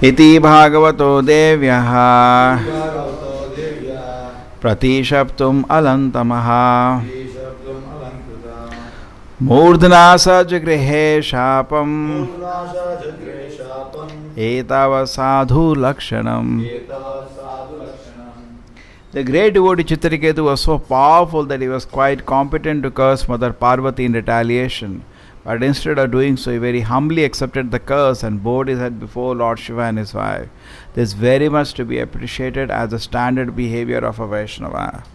इति भागवतो देव्यः प्रतिशप्तुम् अलन्तमः मूर्ध्ना सजगृहे शापम् एतावत् साधु लक्षणम्. The great devotee Chitraketu was so powerful that he was quite competent to curse Mother Parvati in retaliation. But instead of doing so, he very humbly accepted the curse and bowed his head before Lord Shiva and his wife. This is very much to be appreciated as the standard behavior of a Vaishnava.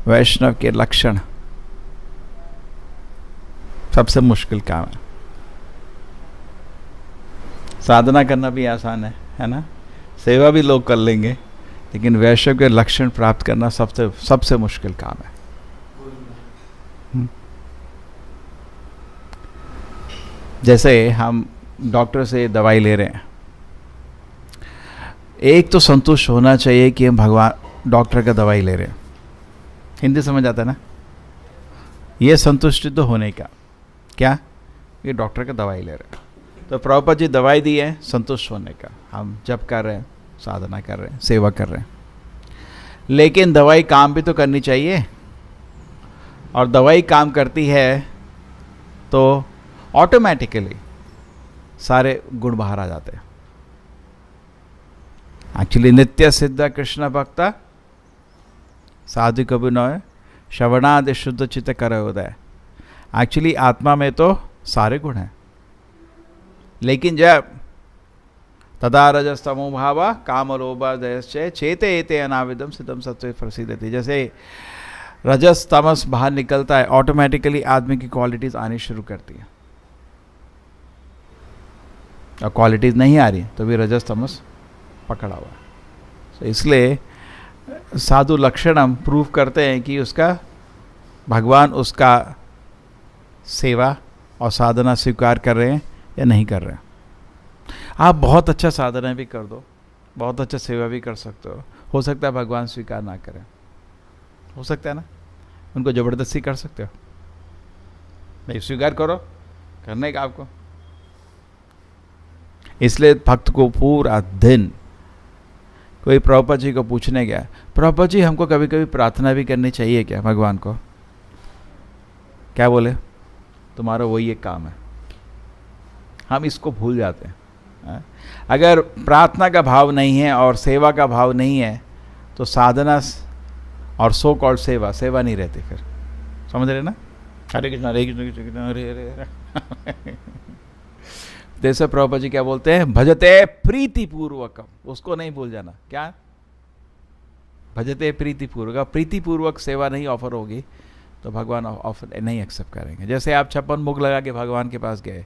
वैष्णव के लक्षण सबसे मुश्किल काम है. साधना करना भी आसान है ना, सेवा भी लोग कर लेंगे, लेकिन वैष्णव के लक्षण प्राप्त करना सबसे मुश्किल काम है. जैसे हम डॉक्टर से दवाई ले रहे हैं, एक तो संतुष्ट होना चाहिए कि हम भगवान डॉक्टर का दवाई ले रहे हैं. हिंदी समझ आता है ना? ये संतुष्टि तो होने का क्या, ये डॉक्टर का दवाई ले रहे हैं. तो प्रभुपाद जी दवाई दी है संतुष्ट होने का. हम जप कर रहे हैं, साधना कर रहे हैं, सेवा कर रहे हैं, लेकिन दवाई काम भी तो करनी चाहिए. और दवाई काम करती है तो ऑटोमेटिकली सारे गुण बाहर आ जाते हैं. एक्चुअली नित्य सिद्ध कृष्ण भक्ता साधु कभी नय श्रवणादि शुद्ध चित्त कर उदय. एक्चुअली आत्मा में तो सारे गुण हैं, लेकिन जब तदा रजस्तमो भावा काम लोभा जयश्चय चेते एते अनाविदम सिद्धम सत्व प्रसिद्धति. जैसे रजस तमस बाहर निकलता है, ऑटोमेटिकली आदमी की क्वालिटीज आनी शुरू करती है. और क्वालिटीज नहीं आ रही तो भी रजस तमस पकड़ा हुआ है. तो इसलिए साधु लक्षणम प्रूव करते हैं कि उसका भगवान उसका सेवा और साधना स्वीकार कर रहे हैं या नहीं कर रहे हैं. आप बहुत अच्छा साधना भी कर दो, बहुत अच्छा सेवा भी कर सकते हो सकता है भगवान स्वीकार ना करें, हो सकता है ना. उनको ज़बरदस्ती कर सकते हो, नहीं स्वीकार करो, करने का आपको. इसलिए भक्त को पूरा दिन कोई प्रभुपाद जी को पूछने गया, प्रभुपाद जी हमको कभी कभी प्रार्थना भी करनी चाहिए क्या भगवान को? क्या बोले? तुम्हारा वही एक काम है. हम इसको भूल जाते हैं. अगर प्रार्थना का भाव नहीं है और सेवा का भाव नहीं है तो साधना और सो कॉल्ड सेवा नहीं रहती. फिर समझ रहे ना? हरे कृष्ण हरे कृष्ण कृष्ण कृष्ण हरे हरे. जैसे प्रभुपाद जी क्या बोलते हैं, भजते प्रीति पूर्वक. उसको नहीं भूल जाना. क्या भजते प्रीति पूर्वक? प्रीति पूर्वक सेवा नहीं ऑफर होगी तो भगवान ऑफर नहीं एक्सेप्ट करेंगे. जैसे आप 56 मुख लगा के भगवान के पास गए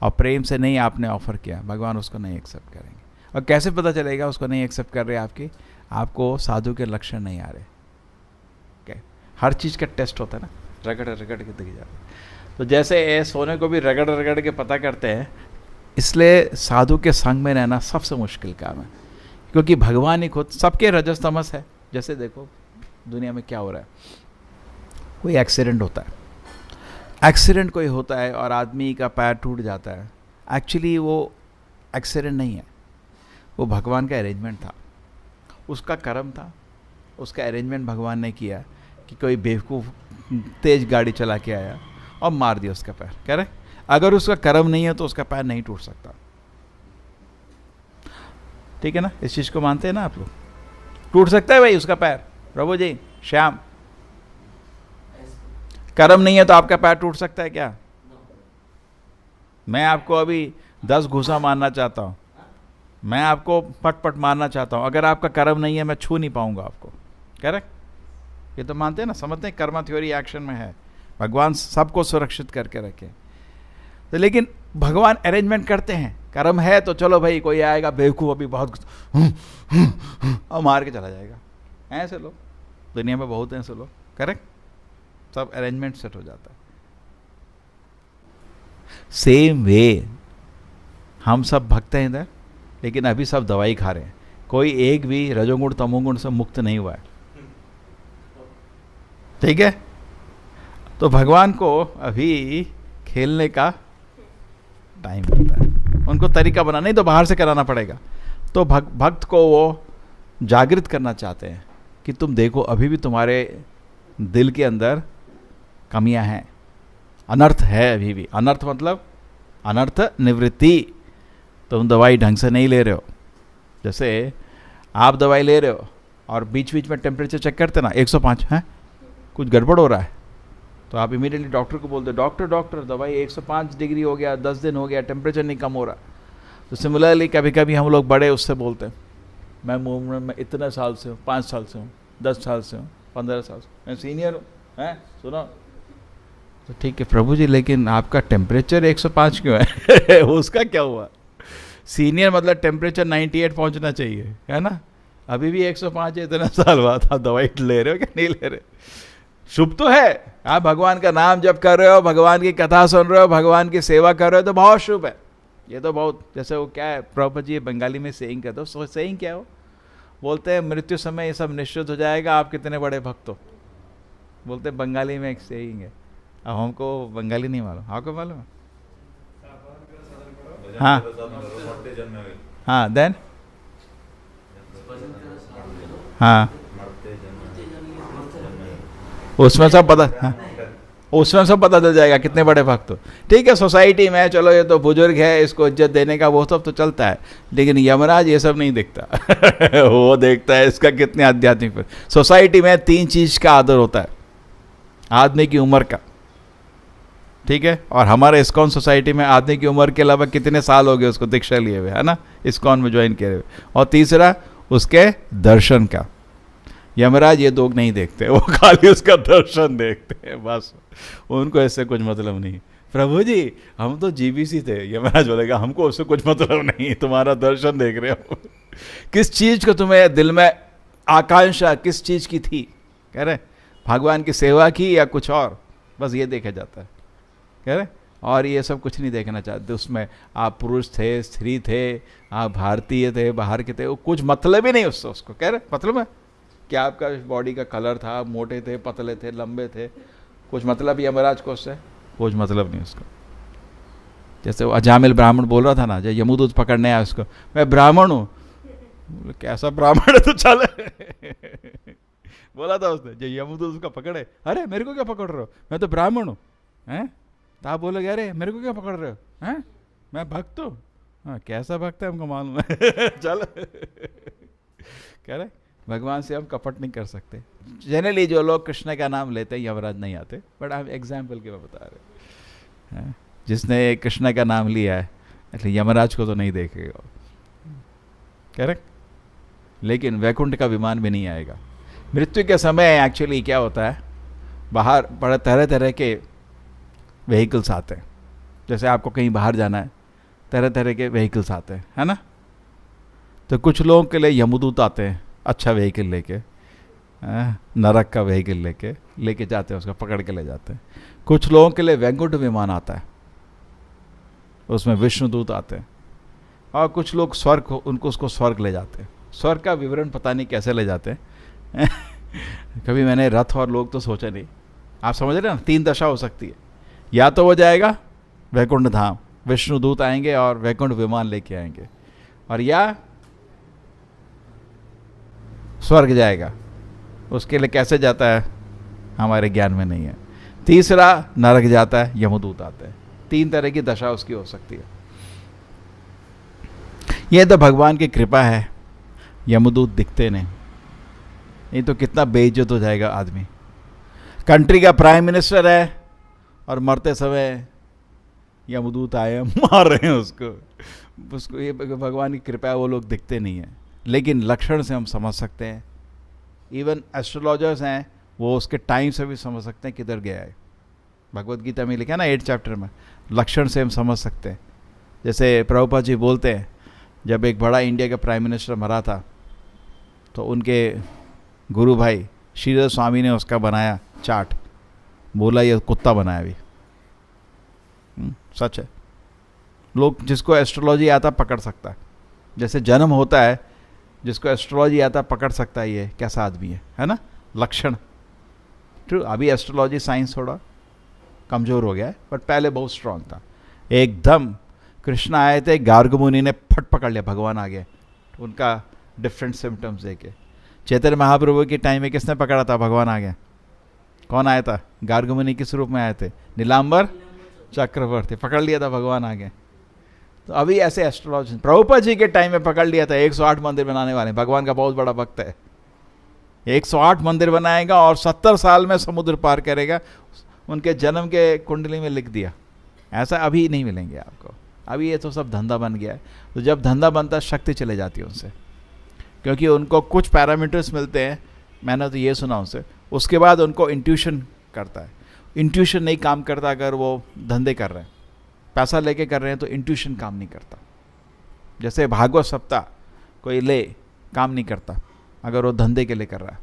और प्रेम से नहीं आपने ऑफर किया, भगवान उसको नहीं एक्सेप्ट करेंगे. और कैसे पता चलेगा उसको नहीं एक्सेप्ट कर रहे? आपको साधु के लक्षण नहीं आ रहे. क्या हर चीज़ का टेस्ट होता है ना, रगड़ रगड़ के दिख जाता है. तो जैसे सोने को भी रगड़ रगड़ के पता करते हैं, इसलिए साधु के संग में रहना सबसे मुश्किल काम है. क्योंकि भगवान ही खुद सबके रजस तमस है. जैसे देखो दुनिया में क्या हो रहा है, कोई एक्सीडेंट होता है, एक्सीडेंट कोई होता है और आदमी का पैर टूट जाता है. एक्चुअली वो एक्सीडेंट नहीं है, वो भगवान का अरेंजमेंट था, उसका कर्म था, उसका अरेंजमेंट भगवान ने किया कि कोई बेवकूफ़ तेज गाड़ी चला के आया और मार दिया उसका पैर. कह रहे अगर उसका कर्म नहीं है तो उसका पैर नहीं टूट सकता. ठीक है ना? इस चीज़ को मानते हैं ना आप लोग? टूट सकता है भाई उसका पैर. प्रभु जी श्याम, कर्म नहीं है तो आपका पैर टूट सकता है क्या? मैं आपको अभी 10 घूसा मारना चाहता हूँ, मैं आपको पट पट मारना चाहता हूँ, अगर आपका कर्म नहीं है मैं छू नहीं पाऊंगा आपको. करेक्ट? ये तो मानते हैं ना, समझते हैं कर्मा थ्योरी एक्शन में है. भगवान सबको सुरक्षित करके रखे. तो लेकिन भगवान अरेंजमेंट करते हैं. कर्म है तो चलो भाई कोई आएगा बेवकूफ़ अभी बहुत और मार के चला जाएगा. ऐसे लोग दुनिया में बहुत हैं, ऐसे लोग. करेक्ट? सब अरेंजमेंट सेट हो जाता है. सेम वे हम सब भक्त हैं इधर, लेकिन अभी सब दवाई खा रहे हैं. कोई एक भी रजोगुण तमोगुण से मुक्त नहीं हुआ है. ठीक है? तो भगवान को अभी खेलने का टाइम मिलता है। उनको तरीका बना, नहीं तो बाहर से कराना पड़ेगा। तो भक्त को वो जागृत करना चाहते हैं कि तुम देखो अभी भी तुम्हारे दिल के अंदर कमियां हैं, अनर्थ है अभी भी। अनर्थ मतलब अनर्थ निवृत्ति। तुम दवाई ढंग से नहीं ले रहे हो। जैसे आप दवाई ले रहे हो और बीच बीच में टेम्परेचर चेक करते ना 105 है, कुछ गड़बड़ हो रहा है, तो आप इमीडिएटली डॉक्टर को बोलते डॉक्टर दवाई 105 डिग्री हो गया, 10 दिन हो गया, टेम्परेचर नहीं कम हो रहा। तो सिमिलरली कभी कभी हम लोग बड़े उससे बोलते हैं मैं उम्र में इतने साल से हूँ, 5 साल से हूँ, 10 साल से हूँ, 15 साल से, मैं सीनियर हूँ, हैं सुनो। तो ठीक है प्रभु जी, लेकिन आपका टेम्परेचर 105 क्यों है? उसका क्या हुआ? सीनियर मतलब टेम्परेचर 98 पहुंचना चाहिए, है ना? अभी भी 105 है, इतने साल बाद आप दवाई ले रहे हो क्या नहीं ले रहे? शुभ तो है, आप भगवान का नाम जप कर रहे हो, भगवान की कथा सुन रहे हो, भगवान की सेवा कर रहे हो, तो बहुत शुभ है। ये तो बहुत, जैसे वो क्या है प्रभुपाद जी बंगाली में सेइंग कहते हो, सेइंग क्या हो बोलते हैं, मृत्यु समय ये सब निश्चित हो जाएगा, आप कितने बड़े भक्त हो। बोलते हैं बंगाली में एक सेइंग है। अब हमको बंगाली नहीं मालूम, आपको मालूम है? हाँ हाँ, देन हाँ, उसमें सब पता, हाँ, उसमें सब पता चल जाएगा कितने बड़े भक्त हो। ठीक है, सोसाइटी में चलो ये तो बुजुर्ग है, इसको इज्जत देने का वो सब तो चलता है, लेकिन यमराज ये सब नहीं देखता। वो देखता है इसका कितने आध्यात्मिक पर। सोसाइटी में 3 चीज का आदर होता है, आदमी की उम्र का, ठीक है, और हमारे इस्कॉन सोसाइटी में आदमी की उम्र के अलावा कितने साल हो गए उसको दीक्षा लिए हुए, है ना, इस्कॉन में ज्वाइन किए हुए, और तीसरा उसके दर्शन का। यमराज ये 2 नहीं देखते, वो खाली उसका दर्शन देखते हैं बस, उनको इससे कुछ मतलब नहीं। प्रभु जी हम तो जीबीसी थे, यमराज बोलेगा हमको उससे कुछ मतलब नहीं, तुम्हारा दर्शन देख रहे हो। किस चीज को तुम्हें दिल में आकांक्षा किस चीज की थी, कह रहे भगवान की सेवा की या कुछ और, बस ये देखा जाता है, कह रहे। और ये सब कुछ नहीं देखना चाहते, उसमें आप पुरुष थे, स्त्री थे, आप भारतीय थे, बाहर के थे, वो कुछ मतलब ही नहीं उससे, उसको कह रहे मतलब है क्या आपका बॉडी का कलर था, मोटे थे, पतले थे, लंबे थे, कुछ मतलब यमराज को उससे कुछ मतलब नहीं उसको। जैसे वो अजामिल ब्राह्मण बोल रहा था ना, जब यमदूत पकड़ने आया उसको, मैं ब्राह्मण हूँ, कैसा ब्राह्मण है तो चले। बोला था उसने, जब यमदूत उसका पकड़े, अरे मेरे को क्या पकड़ रहे हो, मैं तो ब्राह्मण हूँ, हैं? तो आप बोलोगे अरे मेरे को क्या पकड़ रहे हो, हैं? मैं भक्त हूँ। हाँ, कैसा भक्त है हमको मालूम है। चल, कह रहे भगवान से हम कपट नहीं कर सकते। जनरली जो लोग कृष्ण का नाम लेते हैं यमराज नहीं आते, बट हम एग्जाम्पल के बता रहे हैं। जिसने कृष्ण का नाम लिया है इसलिए यमराज को तो नहीं देखेगा, करेक्ट। लेकिन वैकुंठ का विमान भी नहीं आएगा। मृत्यु के समय एक्चुअली क्या होता है, बाहर बड़े तरह तरह के व्हीकल्स आते हैं। जैसे आपको कहीं बाहर जाना है, तरह तरह के व्हीकल्स आते हैं, है ना। तो कुछ लोगों के लिए यमदूत आते हैं, अच्छा व्हीकल लेके, नरक का व्हीकल लेके जाते हैं, उसको पकड़ के ले जाते हैं। कुछ लोगों के लिए वैकुंठ विमान आता है, उसमें विष्णुदूत आते हैं। और कुछ लोग स्वर्ग, उनको उसको स्वर्ग ले जाते हैं। स्वर्ग का विवरण पता नहीं कैसे ले जाते हैं। कभी मैंने रथ और लोग तो सोचा नहीं। आप समझ रहे ना, 3 दशा हो सकती है, या तो वो जाएगा वैकुंठ धाम, विष्णुदूत आएंगे और वैकुंठ विमान लेके आएंगे, और या स्वर्ग जाएगा। उसके लिए कैसे जाता है हमारे ज्ञान में नहीं है। तीसरा नरक जाता है, यमदूत आता है। 3 तरह की दशा उसकी हो सकती है। यह तो भगवान की कृपा है, यमदूत दिखते नहीं तो कितना बेइज्जत हो जाएगा आदमी। कंट्री का प्राइम मिनिस्टर है और मरते समय यमदूत आए मार रहे हैं उसको। ये भगवान की कृपा है, वो लोग दिखते नहीं हैं, लेकिन लक्षण से हम समझ सकते हैं। इवन एस्ट्रोलॉजर्स हैं, वो उसके टाइम से भी समझ सकते हैं किधर गया है। भगवत गीता में लिखा है ना 8 चैप्टर में, लक्षण से हम समझ सकते हैं। जैसे प्रभुपाद जी बोलते हैं, जब एक बड़ा इंडिया का प्राइम मिनिस्टर मरा था तो उनके गुरु भाई श्रीधर स्वामी ने उसका बनाया चार्ट, बोला ये कुत्ता बनाया भी। सच है, लोग जिसको एस्ट्रोलॉजी आता पकड़ सकता है। जैसे जन्म होता है, जिसको एस्ट्रोलॉजी आता पकड़ सकता है ये कैसा आदमी है ना, लक्षण। ट्रू, अभी एस्ट्रोलॉजी साइंस थोड़ा कमज़ोर हो गया है, बट पहले बहुत स्ट्रांग था एकदम। कृष्ण आए थे, गार्ग मुनि ने फट पकड़ लिया, भगवान आ गए, उनका डिफरेंट सिम्टम्स देखे। चैतन्य महाप्रभु के टाइम में किसने पकड़ा था, भगवान आ गया? कौन आया था? गार्ग मुनि किस रूप में आए थे? नीलांबर चक्रवर्ती, पकड़ लिया था, भगवान आ गए। तो अभी ऐसे एस्ट्रोलॉजी प्रभुपाद जी के टाइम में पकड़ लिया था। 108 मंदिर बनाने वाले, भगवान का बहुत बड़ा भक्त है, 108 मंदिर बनाएगा और 70 साल में समुद्र पार करेगा, उनके जन्म के कुंडली में लिख दिया। ऐसा अभी नहीं मिलेंगे आपको, अभी ये तो सब धंधा बन गया है। तो जब धंधा बनता है, शक्ति चले जाती है उनसे, क्योंकि उनको कुछ पैरामीटर्स मिलते हैं, मैंने तो ये सुना उनसे, उसके बाद उनको इंट्यूशन करता है। इंट्यूशन नहीं काम करता अगर वो धंधे कर रहे हैं, पैसा लेके कर रहे हैं तो इंट्यूशन काम नहीं करता। जैसे भागवत सप्ताह कोई ले, काम नहीं करता अगर वो धंधे के लिए कर रहा है।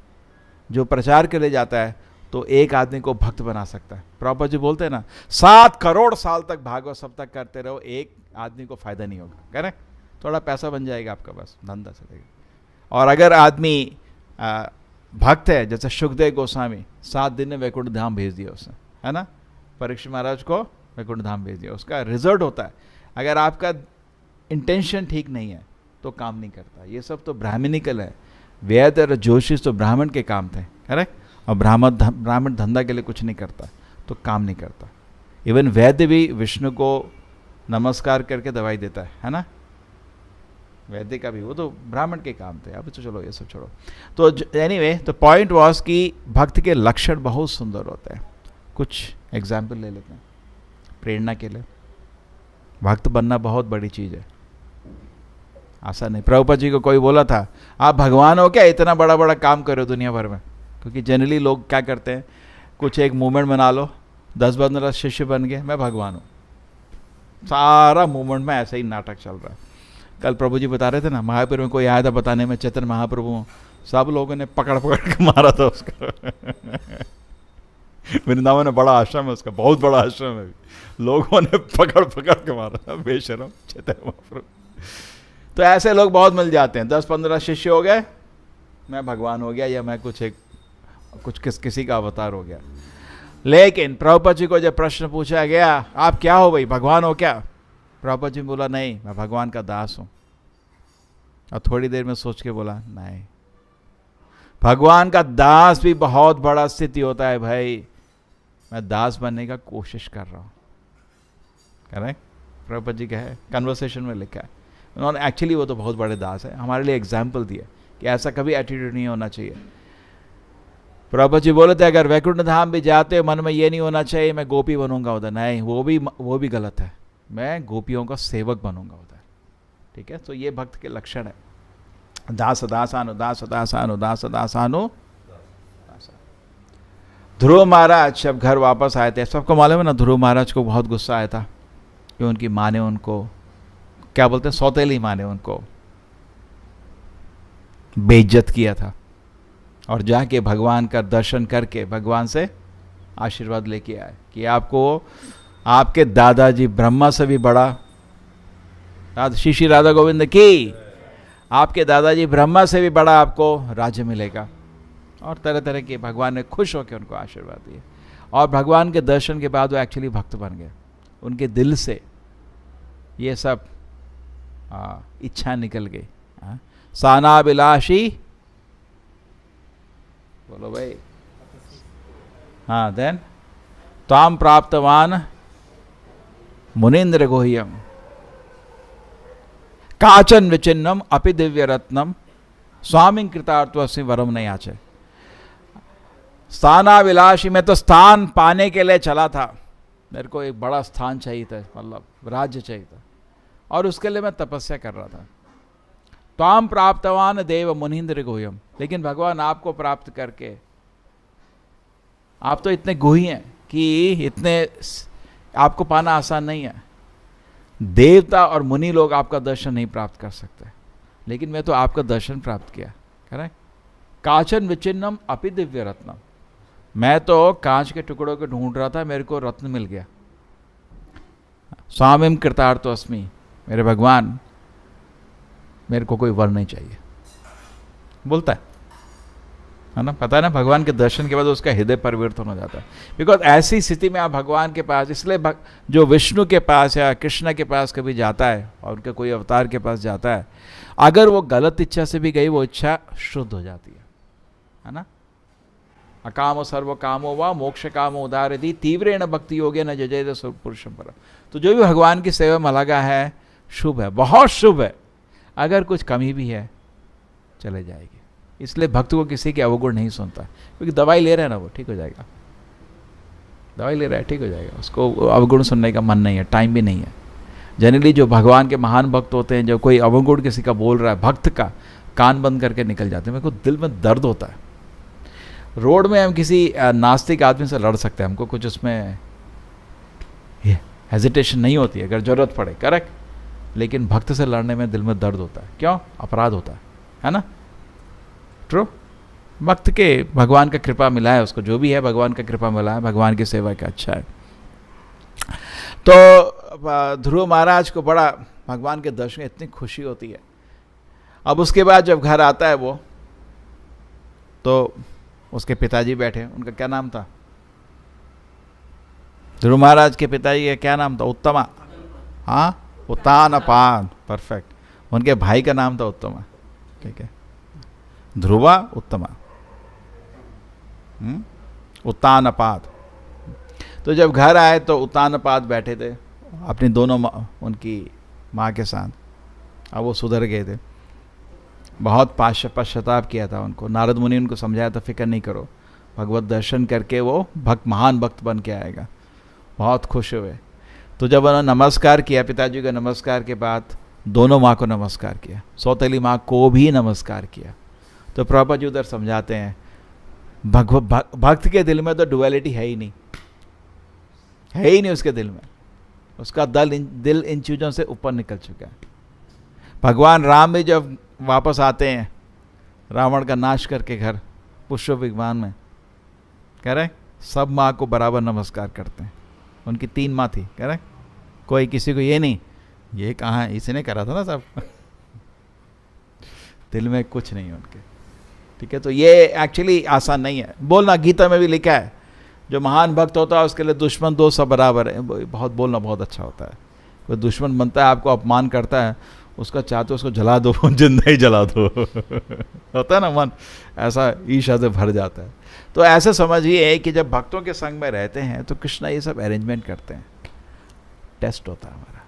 जो प्रचार के लिए जाता है तो एक आदमी को भक्त बना सकता है। प्रभुपाद जी बोलते हैं ना, 7 करोड़ साल तक भागवत सप्ताह करते रहो, एक आदमी को फायदा नहीं होगा। करेक्ट? थोड़ा पैसा बन जाएगा आपका, बस धंधा चलेगा। और अगर आदमी भक्त है, जैसे सुखदेव गोस्वामी, 7 दिन में वैकुंठ धाम भेज दिया उसने, है ना, परीक्षित महाराज को वैकुंठ धाम भेज दिया। उसका रिजल्ट होता है। अगर आपका इंटेंशन ठीक नहीं है तो काम नहीं करता। ये सब तो ब्राह्मणिकल है। वेद और ज्योतिष तो ब्राह्मण के काम थे, करेक्ट? और ब्राह्मण धंधा के लिए कुछ नहीं करता, तो काम नहीं करता। इवन वैद्य भी विष्णु को नमस्कार करके दवाई देता है ना, वैद्य का भी, वो तो ब्राह्मण के काम थे। अब तो चलो ये सब छोड़ो। तो एनीवे, तो पॉइंट वाज कि भक्त के लक्षण बहुत सुंदर होते हैं। कुछ एग्जाम्पल ले लेते हैं प्रेरणा के लिए। भक्त बनना बहुत बड़ी चीज़ है, आसान नहीं। प्रभुपाद जी को कोई बोला था, आप भगवान हो क्या, इतना बड़ा बड़ा काम करो दुनिया भर में? क्योंकि जनरली लोग क्या करते हैं, कुछ एक मूवमेंट बना लो, 10-15 शिष्य बन गए, मैं भगवान हूँ। सारा मूवमेंट में ऐसा ही नाटक चल रहा है। कल प्रभु जी बता रहे थे ना, महाप्रभु में कोई आया था बताने में, चैतन्य महाप्रभु, सब लोगों ने पकड़ पकड़ के मारा था उसका। वृंदावन में बड़ा आश्रम है उसका, बहुत बड़ा आश्रम है, लोगों ने पकड़ पकड़ के मारा था, बेशरम चैतन्य महाप्रभु। तो ऐसे लोग बहुत मिल जाते हैं। 10-15 शिष्य हो गए, मैं भगवान हो गया, या मैं किसी का अवतार हो गया। लेकिन प्रभुपाद जी को जब प्रश्न पूछा गया, आप क्या हो भाई, भगवान हो क्या? प्रभुपाद जी बोला, नहीं, मैं भगवान का दास हूं। और थोड़ी देर में सोच के बोला, नहीं, भगवान का दास भी बहुत बड़ा स्थिति होता है भाई, मैं दास बनने का कोशिश कर रहा हूं। करेक्ट? प्रभुपाद जी का है, कन्वर्सेशन में लिखा है उन्होंने। एक्चुअली वो तो बहुत बड़े दास है, हमारे लिए एग्जाम्पल दिया कि ऐसा कभी एटीट्यूड नहीं होना चाहिए। प्रभुपाद जी बोले थे, अगर वैकुंठ धाम भी जाते मन में ये नहीं होना चाहिए मैं गोपी बनूंगा उधर, नहीं, वो भी गलत है, मैं गोपियों का सेवक बनूंगा उधर। ठीक है? तो ये भक्त के लक्षण है। दास दासानु दास दासानु दास दासानु। ध्रुव महाराज जब घर वापस आए थे, सबको मालूम है ना, ध्रुव महाराज को बहुत गुस्सा आया था कि उनकी माँ ने उनको, क्या बोलते हैं, सौतेली माँ ने उनको बेइज्जत किया था। और जाके भगवान का दर्शन करके भगवान से आशीर्वाद लेके आए कि आपको आपके दादाजी ब्रह्मा से भी बड़ा, श्री श्री राधा गोविंद की, आपके दादाजी ब्रह्मा से भी बड़ा आपको राज्य मिलेगा। और तरह तरह के भगवान ने खुश होकर उनको आशीर्वाद दिए। और भगवान के दर्शन के बाद वो एक्चुअली भक्त बन गए। उनके दिल से ये सब इच्छा निकल गई। सानाभिलाषी, बोलो भाई, हाँ, देन ताम प्राप्तवान मुनीन्द्र गुह्यम काचन विचिन्नम अपि दिव्य रत्नम स्वामी कृतार्थस्मि वरम न याचे। स्थानाभिलाषी, मैं तो स्थान पाने के लिए चला था, मेरे को एक बड़ा स्थान चाहिए था, मतलब राज्य चाहिए था, और उसके लिए मैं तपस्या कर रहा था। ताम प्राप्तवान देव मुनीन्द्र गुह्यम, लेकिन भगवान आपको प्राप्त करके, आप तो इतने गुही हैं कि इतने आपको पाना आसान नहीं है। देवता और मुनि लोग आपका दर्शन नहीं प्राप्त कर सकते, लेकिन मैं तो आपका दर्शन प्राप्त किया। करेक्ट? काचन विचिन्नम अपि दिव्य रत्नम, मैं तो कांच के टुकड़ों को ढूंढ रहा था, मेरे को रत्न मिल गया। स्वामिम कृतार्थोऽस्मि, मेरे भगवान मेरे को कोई वर नहीं चाहिए, बोलता है। है ना, पता है ना, भगवान के दर्शन के बाद उसका हृदय परिवर्तन हो जाता है। बिकॉज ऐसी स्थिति में आप भगवान के पास, इसलिए जो विष्णु के पास या कृष्ण के पास कभी जाता है और उनके कोई अवतार के पास जाता है, अगर वो गलत इच्छा से भी गई, वो इच्छा शुद्ध हो जाती है ना। अकाम सर्व कामो वा मोक्ष कामो उदारति तीव्रेण भक्ति योगे न जजेत पुरुषम पर। तो जो भी भगवान की सेवा में लगा है, शुभ है, बहुत शुभ है। अगर कुछ कमी भी है, चले जाएगी। इसलिए भक्त को किसी के अवगुण नहीं सुनता, क्योंकि दवाई ले रहे हैं ना, वो ठीक हो जाएगा। दवाई ले रहा है, ठीक हो जाएगा। उसको अवगुण सुनने का मन नहीं है, टाइम भी नहीं है। जनरली जो भगवान के महान भक्त होते हैं, जो कोई अवगुण किसी का बोल रहा है, भक्त का कान बंद करके निकल जाते हैं। मेरे को दिल में दर्द होता है। रोड में हम किसी नास्तिक आदमी से लड़ सकते हैं, हमको कुछ उसमें हेजिटेशन नहीं होती है अगर जरूरत पड़े, करेक्ट। लेकिन भक्त से लड़ने में दिल में दर्द होता है। क्यों? अपराध होता है ना। ट्रू। भक्त के भगवान का कृपा मिला है उसको, जो भी है भगवान का कृपा मिला है, भगवान की सेवा का अच्छा है। तो ध्रुव महाराज को बड़ा भगवान के दर्शन में इतनी खुशी होती है। अब उसके बाद जब घर आता है वो, तो उसके पिताजी बैठे, उनका क्या नाम था? ध्रुव महाराज के पिताजी का क्या नाम था? उत्तमा। हाँ, उत्तानपाद, परफेक्ट। उनके भाई का नाम था उत्तमा, ठीक है। ध्रुवा, उत्तमा, उत्तानपाद। तो जब घर आए तो उत्तानपाद बैठे थे अपनी दोनों उनकी माँ के साथ। अब वो सुधर गए थे, बहुत पश्चाताप किया था उनको। नारद मुनि उनको समझाया था, फिक्र नहीं करो, भगवत दर्शन करके वो महान भक्त बन के आएगा। बहुत खुश हुए। तो जब उन्होंने नमस्कार किया, पिताजी का नमस्कार के बाद दोनों माँ को नमस्कार किया, सौतेली माँ को भी नमस्कार किया। तो प्रभुपाद जी उधर समझाते हैं, भक्त के दिल में तो डुअलिटी है ही नहीं, है ही नहीं उसके दिल में। उसका दिल इन चीज़ों से ऊपर निकल चुका है। भगवान राम भी जब वापस आते हैं रावण का नाश करके घर पुष्प विमान में, कह रहे सब माँ को बराबर नमस्कार करते हैं। उनकी 3 माँ थी, कह रहे कोई किसी को ये नहीं, ये कहाँ है, इसने करा था ना सब। दिल में कुछ नहीं है उनके, ठीक है। तो ये एक्चुअली आसान नहीं है बोलना। गीता में भी लिखा है, जो महान भक्त होता है उसके लिए दुश्मन दोस्त सब बराबर है। बहुत बोलना बहुत अच्छा होता है। कोई दुश्मन बनता है, आपको अपमान करता है, उसका चाहते हो उसको जला दो, जिंदा ही जला दो। होता है ना, मन ऐसा ईर्ष्या से भर जाता है। तो ऐसे समझिए कि जब भक्तों के संग में रहते हैं तो कृष्णा ये सब अरेंजमेंट करते हैं। टेस्ट होता है हमारा,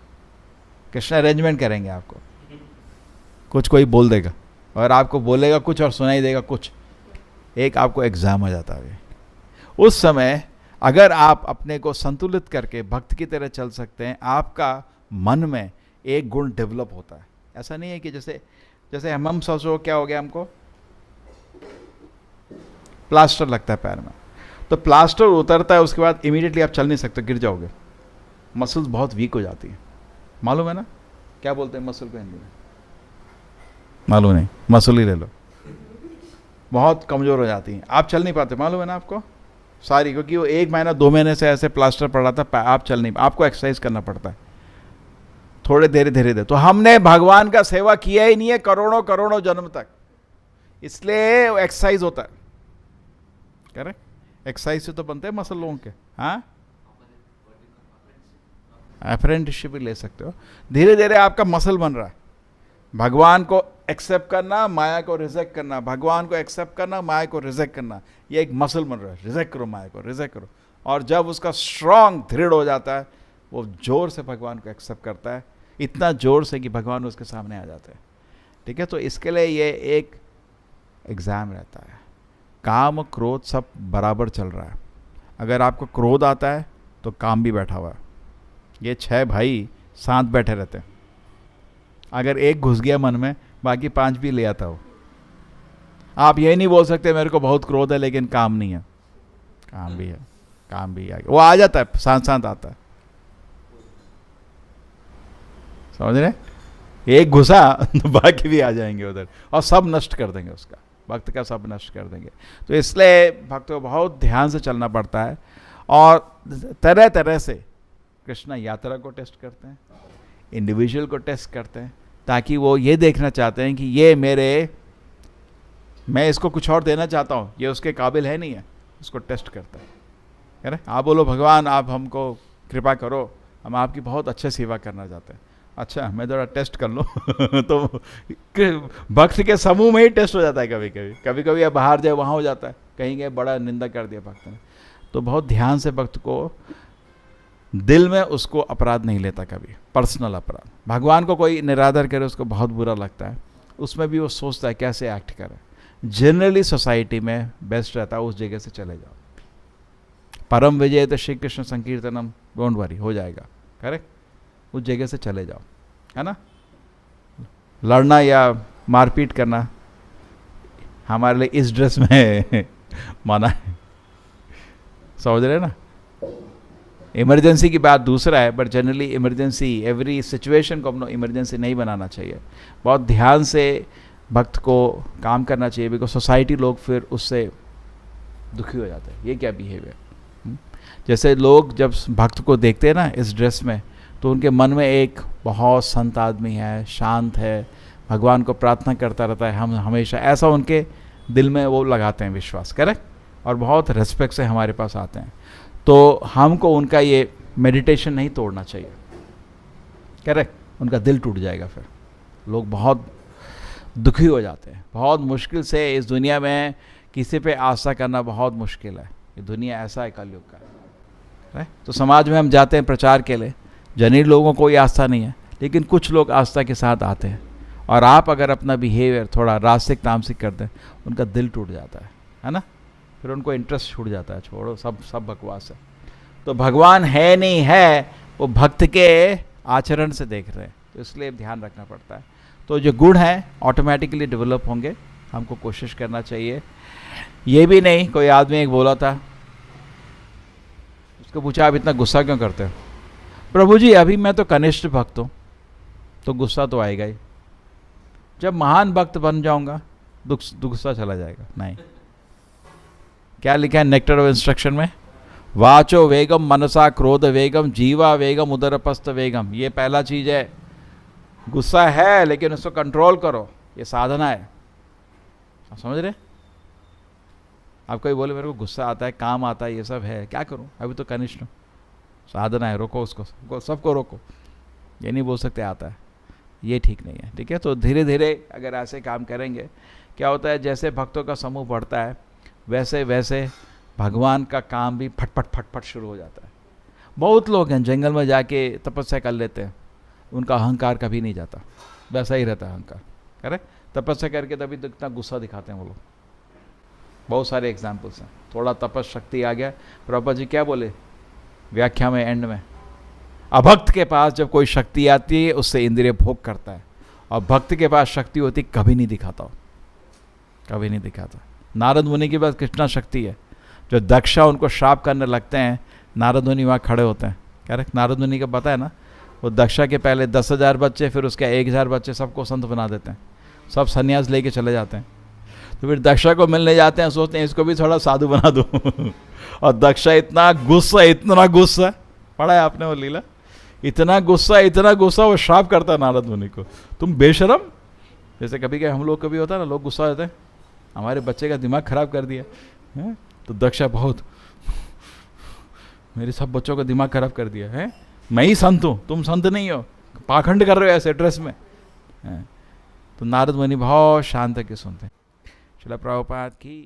कृष्णा अरेंजमेंट करेंगे आपको। कुछ कोई बोल देगा और आपको बोलेगा कुछ और सुनाई देगा कुछ, एक आपको एग्जाम आ जाता है। उस समय अगर आप अपने को संतुलित करके भक्त की तरह चल सकते हैं, आपका मन में एक गुण डेवलप होता है। ऐसा नहीं है कि जैसे हम सोचो क्या हो गया, हमको प्लास्टर लगता है पैर में, तो प्लास्टर उतरता है, उसके बाद इमीडिएटली आप चल नहीं सकते, गिर जाओगे। मसल्स बहुत वीक हो जाती है, मालूम है ना? क्या बोलते हैं मसल को हिंदी में? मालूम नहीं, मसल ही ले लो। बहुत कमज़ोर हो जाती हैं, आप चल नहीं पाते, मालूम है ना आपको सारी, क्योंकि वो 1 महीना 2 महीने से ऐसे प्लास्टर पड़ रहा था, आप चल नहीं, आपको एक्सरसाइज करना पड़ता है थोड़े धीरे धीरे। तो हमने भगवान का सेवा किया ही नहीं है करोड़ों करोड़ों जन्म तक, इसलिए एक्सरसाइज होता है। करेक्ट, एक्सरसाइज से तो बनते हैं मसल लोगों के। हाँ, अप्रेंटिसशिप भी ले सकते हो। धीरे धीरे आपका मसल बन रहा है। भगवान को एक्सेप्ट करना, माया को रिजेक्ट करना, भगवान को एक्सेप्ट करना, माया को रिजेक्ट करना, ये एक मसल बन रहा है। रिजेक्ट करो माया को, रिजेक्ट करो। और जब उसका स्ट्रांग दृढ़ हो जाता है, वो जोर से भगवान को एक्सेप्ट करता है, इतना जोर से कि भगवान उसके सामने आ जाते हैं। ठीक है, तो इसके लिए ये एक एग्ज़ाम रहता है। काम क्रोध सब बराबर चल रहा है। अगर आपको क्रोध आता है तो काम भी बैठा हुआ है। ये 6 भाई साथ बैठे रहते हैं, अगर एक घुस गया मन में, बाकी 5 भी ले आता हो। आप ये नहीं बोल सकते मेरे को बहुत क्रोध है लेकिन काम नहीं है। काम भी है, काम भी आ गया, वो आ जाता है, साथ साथ आता है। समझ रहे? एक घुसा तो बाकी भी आ जाएंगे उधर, और सब नष्ट कर देंगे उसका, भक्त का सब नष्ट कर देंगे। तो इसलिए भक्त को बहुत ध्यान से चलना पड़ता है। और तरह तरह से कृष्ण यात्रा को टेस्ट करते हैं, इंडिविजुअल को टेस्ट करते हैं, ताकि वो ये देखना चाहते हैं कि ये मेरे मैं इसको कुछ और देना चाहता हूँ, ये उसके काबिल है नहीं है, उसको टेस्ट करता है। कह रहे आप बोलो भगवान आप हमको कृपा करो, हम आपकी बहुत अच्छे सेवा करना चाहते हैं। अच्छा मैं थोड़ा टेस्ट कर लो तो भक्त के समूह में ही टेस्ट हो जाता है। कभी कभी कभी कभी अब बाहर जाए वहाँ हो जाता है, कहीं गए बड़ा निंदा कर दिया भक्त ने, तो बहुत ध्यान से भक्त को दिल में उसको अपराध नहीं लेता, कभी पर्सनल अपराध। भगवान को कोई निरादर करे उसको बहुत बुरा लगता है, उसमें भी वो सोचता है कैसे एक्ट करे। जनरली सोसाइटी में बेस्ट रहता है उस जगह से चले जाओ। परम विजय तो श्री कृष्ण संकीर्तनम, डोंट वरी, हो जाएगा, करेक्ट। उस जगह से चले जाओ, है ना। लड़ना या मारपीट करना हमारे लिए इस ड्रेस में माना है, समझ रहे ना। इमरजेंसी की बात दूसरा है, but generally emergency, every situation को अपना इमरजेंसी नहीं बनाना चाहिए। बहुत ध्यान से भक्त को काम करना चाहिए, बिकॉज सोसाइटी लोग फिर उससे दुखी हो जाते हैं। ये क्या बिहेवियर। जैसे लोग जब भक्त को देखते हैं ना इस ड्रेस में, तो उनके मन में एक बहुत संत आदमी है, शांत है, भगवान को प्रार्थना करता रहता है, हम हमेशा, ऐसा उनके दिल में वो लगाते हैं विश्वास, करेक्ट। और बहुत रेस्पेक्ट से हमारे पास आते हैं। तो हमको उनका ये मेडिटेशन नहीं तोड़ना चाहिए, करेक्ट। उनका दिल टूट जाएगा, फिर लोग बहुत दुखी हो जाते हैं। बहुत मुश्किल से इस दुनिया में किसी पे आस्था करना बहुत मुश्किल है। ये दुनिया ऐसा है कलयुग का, है। तो समाज में हम जाते हैं प्रचार के लिए, जनरल लोगों को कोई आस्था नहीं है, लेकिन कुछ लोग आस्था के साथ आते हैं। और आप अगर अपना बिहेवियर थोड़ा रास्तिक तामसिक कर दें, उनका दिल टूट जाता है ना। फिर उनको इंटरेस्ट छूट जाता है, छोड़ो सब बकवास है। तो भगवान है नहीं है, वो भक्त के आचरण से देख रहे हैं, तो इसलिए ध्यान रखना पड़ता है। तो जो गुण हैं ऑटोमेटिकली डेवलप होंगे, हमको कोशिश करना चाहिए। ये भी नहीं, कोई आदमी एक बोला था, उसको पूछा आप इतना गुस्सा क्यों करते हो। प्रभु जी अभी मैं तो कनिष्ठ भक्त हूँ, तो गुस्सा तो आएगा ही, जब महान भक्त बन जाऊंगा गुस्सा चला जाएगा। नहीं, क्या लिखा है नेक्टर ऑफ इंस्ट्रक्शन में, वाचो वेगम मनसा क्रोध वेगम जीवा वेगम उदरपस्त वेगम। ये पहला चीज है। गुस्सा है लेकिन उसको कंट्रोल करो, ये साधना है। आप समझ रहे। आप कोई बोले मेरे को गुस्सा आता है, काम आता है, ये सब है, क्या करूं, अभी तो कनिष्ठ हूं। साधना है, रोको उसको, सबको रोको। ये नहीं बोल सकते आता है, ये ठीक नहीं है, ठीक है। तो धीरे धीरे अगर ऐसे काम करेंगे, क्या होता है, जैसे भक्तों का समूह बढ़ता है वैसे वैसे भगवान का काम भी फटफट फटफट शुरू हो जाता है। बहुत लोग हैं जंगल में जाके तपस्या कर लेते हैं, उनका अहंकार कभी नहीं जाता, वैसा ही रहता है अहंकार, करेक्ट। तपस्या करके तभी तो इतना गुस्सा दिखाते हैं वो लोग। बहुत सारे एग्जाम्पल्स हैं। थोड़ा तपस शक्ति आ गया, प्रभुपाद जी क्या बोले व्याख्या में एंड में, अभक्त के पास जब कोई शक्ति आती है उससे इंद्रिय भोग करता है, और भक्त के पास शक्ति होती कभी नहीं दिखाता, कभी नहीं दिखाता। नारद मुनि के पास कृष्णा शक्ति है। जो दक्षा उनको श्राप करने लगते हैं, नारद मुनि वहाँ खड़े होते हैं, करेक्ट। नारद मुनि का पता है ना, वो दक्षा के पहले 10,000 बच्चे, फिर उसके 1,000 बच्चे, सबको संत बना देते हैं, सब सन्यास लेके चले जाते हैं। तो फिर दक्षा को मिलने जाते हैं, सोचते हैं इसको भी थोड़ा साधु बना दूँ और दक्षा इतना गुस्सा, पढ़ा है आपने वो लीला, इतना गुस्सा वो श्राप करता है नारद मुनि को, तुम बेशरम। जैसे कभी हम लोग कभी होता है ना, लोग गुस्सा हो जाते हैं, हमारे बच्चे का दिमाग खराब कर दिया है, तो दक्षा बहुत, मेरे सब बच्चों का दिमाग खराब कर दिया है, मैं ही संत हूँ, तुम संत नहीं हो, पाखंड कर रहे हो ऐसे ड्रेस में। तो नारद मुनि बहुत शांत के सुनते हैं। श्रील प्रभुपाद की